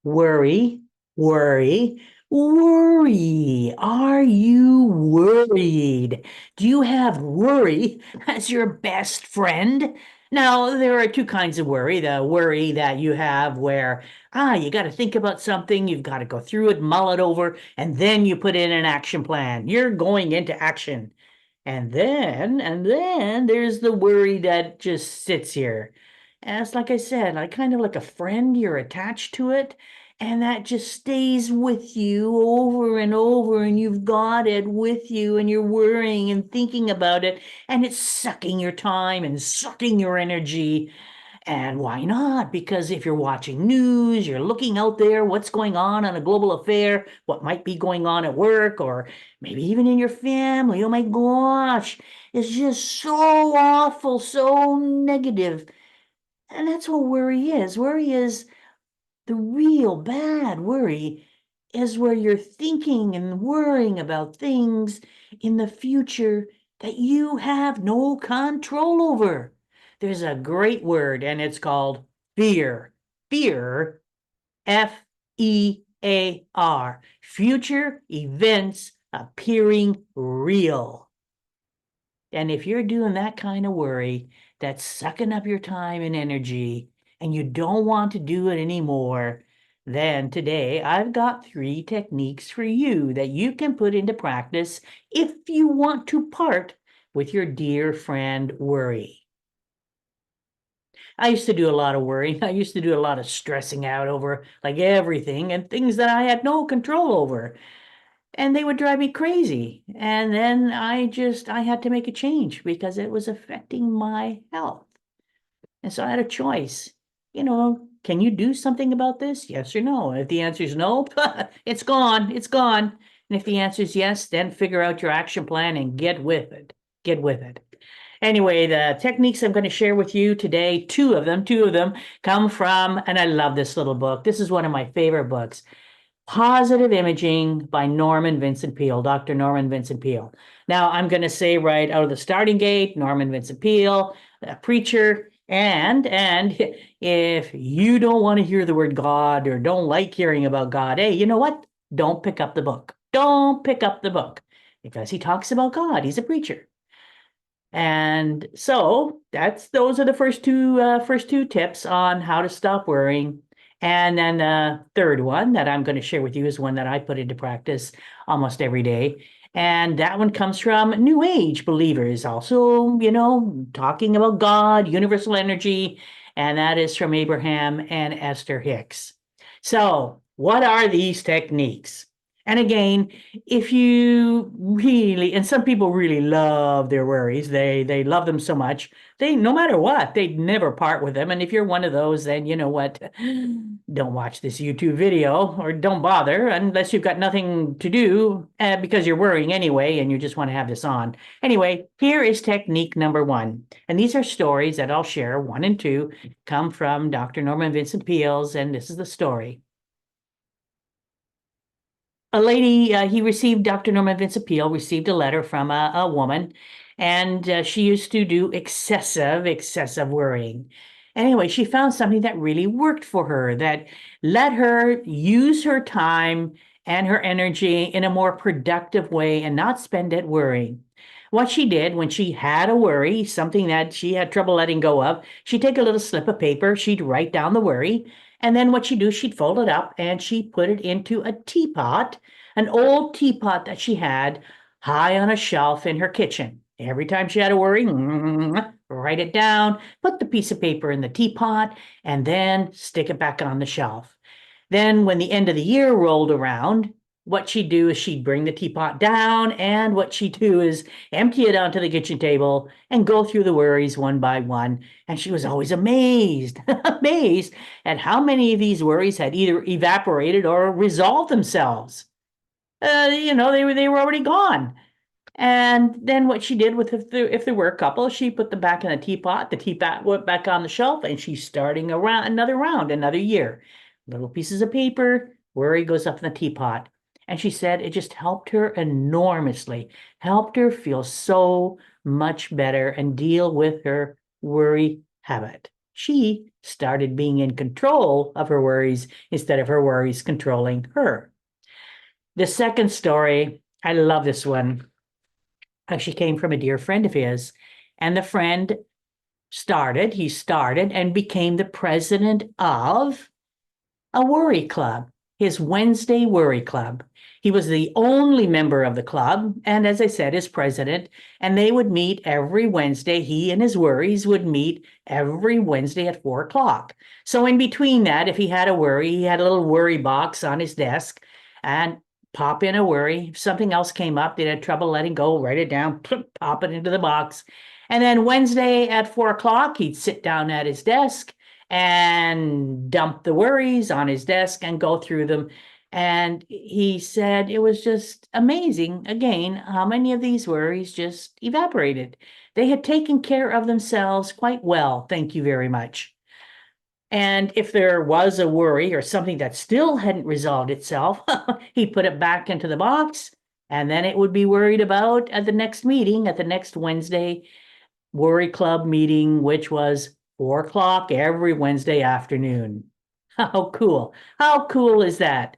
Worry, worry, worry. Are you worried? Do you have worry as your best friend? Now, there are two kinds of worry. The worry that you have where, you got to think about something, you've got to go through it, mull it over, and then you put in an action plan. You're going into action. And then there's the worry that just sits here. As like I said, like kind of like a friend, you're attached to it, and that just stays with you over and over, and you've got it with you, and you're worrying and thinking about it, and it's sucking your time and sucking your energy. And why not? Because if you're watching news, you're looking out there, what's going on a global affair, what might be going on at work, or maybe even in your family. Oh my gosh, it's just so awful, so negative. And that's what worry is. Worry is the real bad worry is where you're thinking and worrying about things in the future that you have no control over. There's a great word and it's called fear. Fear, FEAR, future events appearing real. And if you're doing that kind of worry that's sucking up your time and energy, and you don't want to do it anymore, then today I've got three techniques for you that you can put into practice if you want to part with your dear friend worry. I used to do a lot of worrying. I used to do a lot of stressing out over like everything and things that I had no control over, and they would drive me crazy. And then I had to make a change because it was affecting my health. And so I had a choice. Can you do something about this? Yes or no? And if the answer is no, it's gone. It's gone. And if the answer is yes, then figure out your action plan and get with it. Get with it. Anyway, the techniques I'm going to share with you today, two of them come from, and I love this little book. This is one of my favorite books. Positive Imaging by Norman Vincent Peale, Dr. Norman Vincent Peale. Now, I'm going to say right out of the starting gate, Norman Vincent Peale, a preacher, and if you don't want to hear the word God or don't like hearing about God, hey, you know what? Don't pick up the book. Don't pick up the book because he talks about God. He's a preacher. And so those are the first two tips on how to stop worrying. And then the third one that I'm going to share with you is one that I put into practice almost every day. And that one comes from New Age believers, also, talking about God, universal energy, and that is from Abraham and Esther Hicks. So, what are these techniques? And again, if you really, and some people really love their worries, they love them so much, they no matter what, they'd never part with them. And if you're one of those, then you know what? Don't watch this YouTube video or don't bother unless you've got nothing to do because you're worrying anyway and you just want to have this on. Anyway, here is technique number one. And these are stories that I'll share, one and two, come from Dr. Norman Vincent Peale's, and this is the story. A lady, he received, Dr. Norman Vincent Peale received a letter from a woman, and she used to do excessive worrying. Anyway, she found something that really worked for her, that let her use her time and her energy in a more productive way and not spend it worrying. What she did when she had a worry, something that she had trouble letting go of, she'd take a little slip of paper, she'd write down the worry, and then what she'd do, she'd fold it up and she'd put it into a teapot, an old teapot that she had high on a shelf in her kitchen. Every time she had a worry, write it down, put the piece of paper in the teapot, and then stick it back on the shelf. Then, when the end of the year rolled around, what she'd do is she'd bring the teapot down, and what she'd do is empty it onto the kitchen table and go through the worries one by one. And she was always amazed, amazed at how many of these worries had either evaporated or resolved themselves. They were already gone. And then what she did with if there were a couple, she put them back in the teapot went back on the shelf, and she's starting another round, another year. Little pieces of paper, worry goes up in the teapot. And she said it just helped her enormously, helped her feel so much better and deal with her worry habit. she started being in control of her worries instead of her worries controlling her. The second story, I love this one. Actually came from a dear friend of his, and the friend started and became the president of a worry club, his Wednesday worry club. He was the only member of the club, and as I said, his president, and they would meet every Wednesday. He and his worries would meet every Wednesday at 4 o'clock. So in between that, if he had a worry, he had a little worry box on his desk and pop in a worry. If something else came up, they had trouble letting go, write it down, pop it into the box. And then Wednesday at 4 o'clock, he'd sit down at his desk and dump the worries on his desk and go through them. And he said it was just amazing, again, how many of these worries just evaporated. They had taken care of themselves quite well. Thank you very much. And if there was a worry or something that still hadn't resolved itself, he put it back into the box, and then it would be worried about at the next meeting, at the next Wednesday worry club meeting, which was 4 o'clock every Wednesday afternoon. How cool. How cool is that?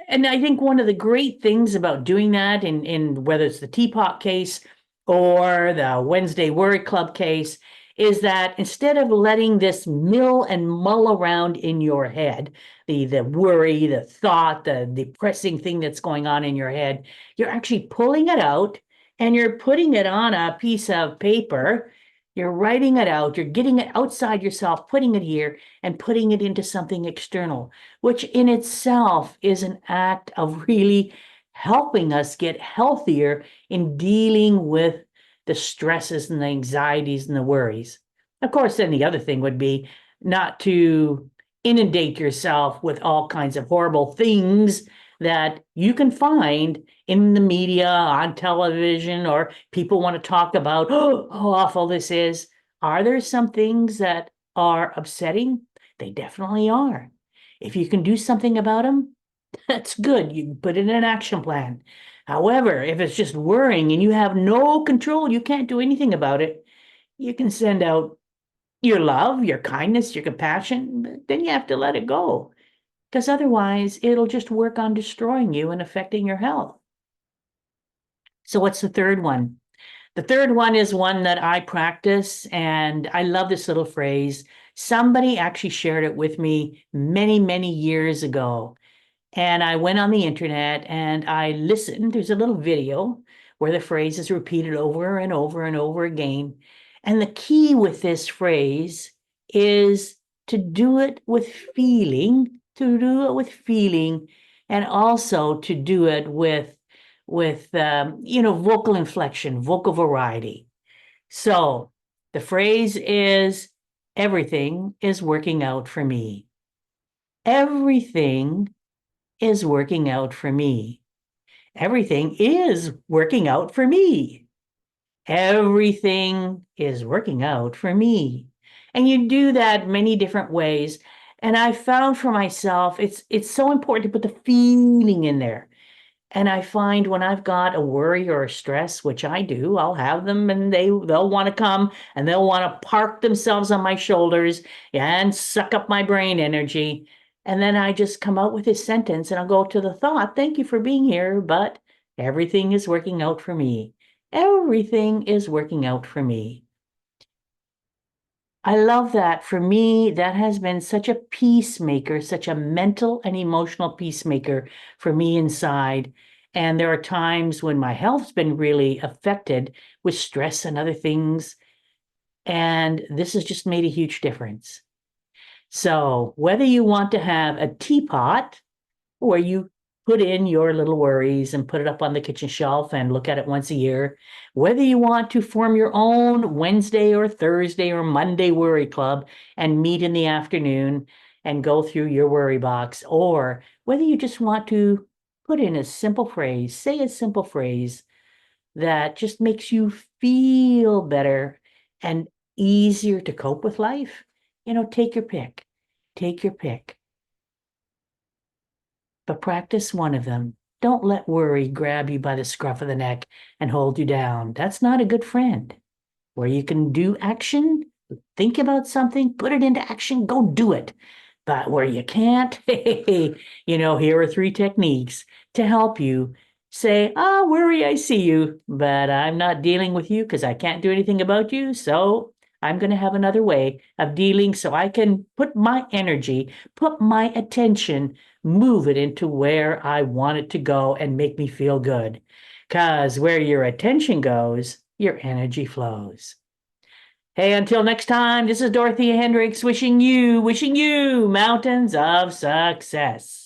And I think one of the great things about doing that in whether it's the teapot case or the Wednesday worry club case is that instead of letting this mill and mull around in your head, the worry, the thought, the depressing thing that's going on in your head, you're actually pulling it out and you're putting it on a piece of paper. You're writing it out, you're getting it outside yourself, putting it here and putting it into something external, which in itself is an act of really helping us get healthier in dealing with the stresses and the anxieties and the worries. Of course, then the other thing would be not to inundate yourself with all kinds of horrible things that you can find in the media, on television, or people want to talk about, oh, how awful this is. Are there some things that are upsetting? They definitely are. If you can do something about them, that's good. You can put it in an action plan. However, if it's just worrying and you have no control, you can't do anything about it, you can send out your love, your kindness, your compassion, but then you have to let it go because otherwise it'll just work on destroying you and affecting your health. So what's the third one? The third one is one that I practice, and I love this little phrase. Somebody actually shared it with me many, many years ago. And I went on the internet and I listened. There's a little video where the phrase is repeated over and over and over again. And the key with this phrase is to do it with feeling, and also to do it with vocal inflection, vocal variety. So the phrase is, everything is working out for me. Everything is working out for me. Everything is working out for me. Everything is working out for me. And you do that many different ways. And I found for myself, it's so important to put the feeling in there. And I find when I've got a worry or a stress, which I do, I'll have them and they'll want to come and they'll want to park themselves on my shoulders and suck up my brain energy. And then I just come out with this sentence and I'll go to the thought, thank you for being here, but everything is working out for me. Everything is working out for me. I love that. For me, that has been such a peacemaker, such a mental and emotional peacemaker for me inside. And there are times when my health's been really affected with stress and other things. And this has just made a huge difference. So whether you want to have a teapot where you put in your little worries and put it up on the kitchen shelf and look at it once a year, whether you want to form your own Wednesday or Thursday or Monday worry club and meet in the afternoon and go through your worry box, or whether you just want to put in a simple phrase, say a simple phrase that just makes you feel better and easier to cope with life, take your pick. Take your pick. But practice one of them. Don't let worry grab you by the scruff of the neck and hold you down. That's not a good friend. Where you can do action, Think about something, put it into action, go do it. But where you can't, here are 3 techniques to help you say, worry, I see you, but I'm not dealing with you because I can't do anything about you. So I'm going to have another way of dealing so I can put my energy, put my attention, move it into where I want it to go and make me feel good. Because where your attention goes, your energy flows. Hey, until next time, this is Dorothea Hendriks wishing you mountains of success.